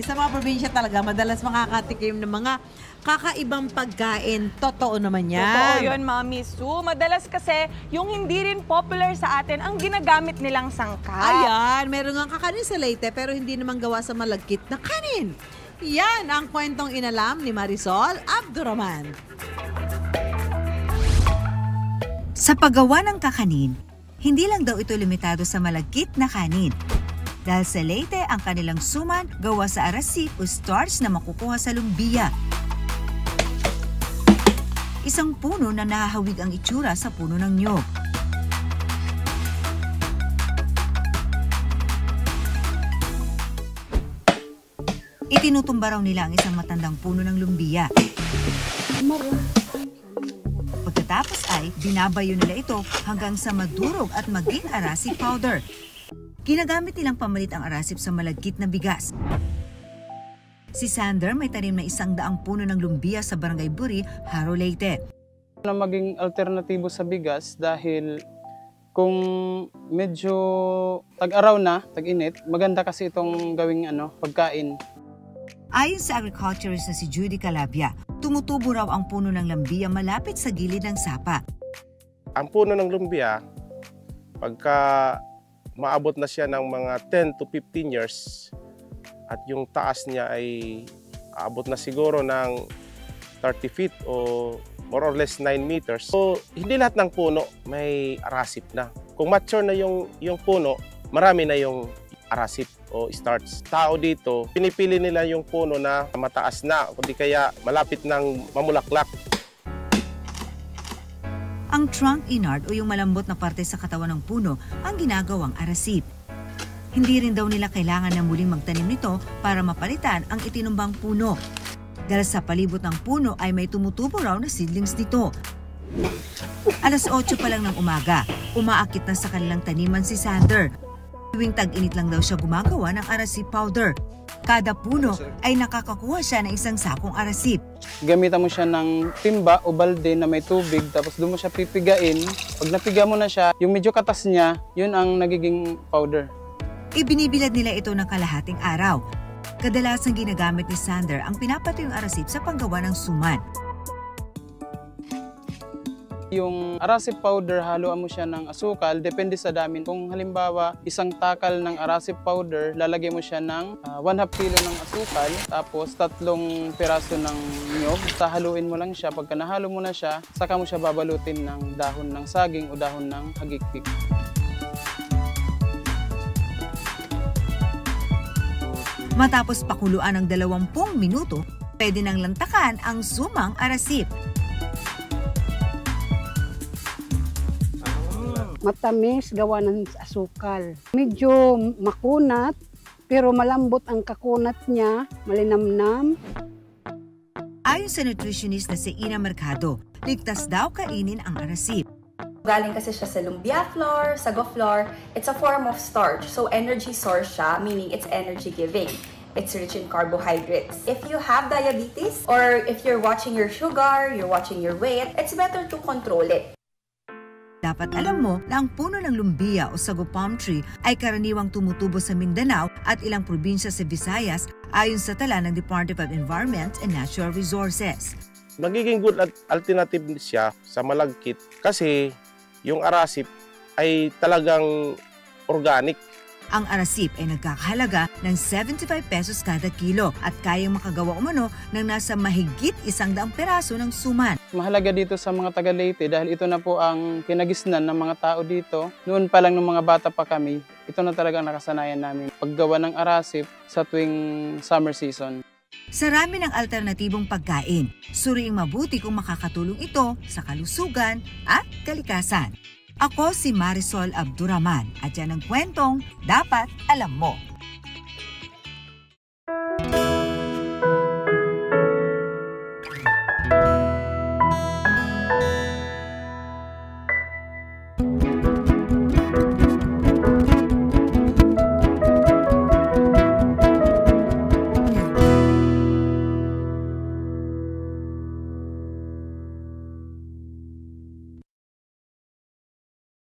sa mga probinsya talaga, madalas makakatikim ng mga kakaibang pagkain. Totoo naman yan. Totoo yun, Mami Su. Madalas kasi yung hindi rin popular sa atin ang ginagamit nilang sangkap. Ayan, meron nga kakanin sa Leyte pero hindi naman gawa sa malagkit na kanin. Yan ang kwentong inalam ni Marisol Abduraman. Sa paggawa ng kakanin, hindi lang daw ito limitado sa malagkit na kanin. Dahil sa Leyte, ang kanilang suman gawa sa arasip o starch na makukuha sa lumbia. Isang puno na nahahawig ang itsura sa puno ng niyog. Itinutumba raw nila ang isang matandang puno ng lumbia. Pagkatapos ay binabayo nila ito hanggang sa madurog at maging arasip powder. Ginagamit nilang pamalit ang arasip sa malagkit na bigas. Si Sander may tanim na 100 puno ng lumbia sa Barangay Buri, Haro, Leyte. Na maging alternatibo sa bigas dahil kung medyo tag-araw na, tag-init, maganda kasi itong gawing pagkain. Ayon sa agriculturist na si Judy Calabia, tumutubo raw ang puno ng lumbia malapit sa gilid ng sapa. Ang puno ng lumbia, pagka maabot na siya ng mga 10 to 15 years, at yung taas niya ay abot na siguro ng 30 feet o more or less 9 meters. So, hindi lahat ng puno may arasip na. Kung mature na yung puno, marami na yung arasip o starch. Tao dito, pinipili nila yung puno na mataas na, kundi kaya malapit ng mamulaklak. Ang trunk inard o yung malambot na parte sa katawan ng puno ang ginagawang arasip. Hindi rin daw nila kailangan na muling magtanim nito para mapalitan ang itinumbang puno. Dahil sa palibot ng puno ay may tumutubo raw na seedlings dito. Alas 8 pa lang ng umaga, umaakit na sa kanilang taniman si Sander. Tuwing tag-init lang daw siya gumagawa ng arasip powder. Kada puno ay nakakakuha siya ng isang sakong arasip. Gamitan mo siya ng timba o balde na may tubig, tapos doon mo siya pipigain. Pag napiga mo na siya, yung medyo katas niya, yun ang nagiging powder. Ibinibilad nila ito ng kalahating araw. Kadalasan ginagamit ni Sander ang pinapatuyong arasip sa panggawa ng suman. Yung arasip powder, haluan mo siya ng asukal, depende sa dami. Kung halimbawa, isang takal ng arasip powder, lalagay mo siya ng 1/2 kilo ng asukal, tapos 3 piraso ng niyog. Haluin mo lang siya. Pagka nahalo mo na siya, saka mo siya babalutin ng dahon ng saging o dahon ng hagikik. Matapos pakuluan ng 20 minuto, pwede nang lantakan ang sumang arasip. Matamis, gawa ng asukal. Medyo makunat, pero malambot ang kakunat niya, malinamnam. Ayon sa nutritionist na si Ina Mercado, ligtas daw kainin ang arasip. Galing kasi siya sa lumbia flour, sago flour. It's a form of starch. So energy source siya, meaning it's energy giving. It's rich in carbohydrates. If you have diabetes or if you're watching your sugar, you're watching your weight, it's better to control it. Dapat alam mo na ang puno ng lumbia o sago palm tree ay karaniwang tumutubo sa Mindanao at ilang probinsya sa Visayas ayon sa tala ng Department of Environment and Natural Resources. Magiging good alternative siya sa malagkit kasi yung arasip ay talagang organic. Ang arasip ay nagkakahalaga ng 75 pesos kada kilo at kayang makagawa umano ng nasa mahigit 100 peraso ng suman. Mahalaga dito sa mga taga Leyte dahil ito na po ang kinagisnan ng mga tao dito. Noon pa lang ng mga bata pa kami, ito na talaga ang nakasanayan namin. Paggawa ng arasip sa tuwing summer season. Sa rami ng alternatibong pagkain, suriing mabuti kung makakatulong ito sa kalusugan at kalikasan. Ako si Marisol Abduraman at yan ang kwentong dapat alam mo.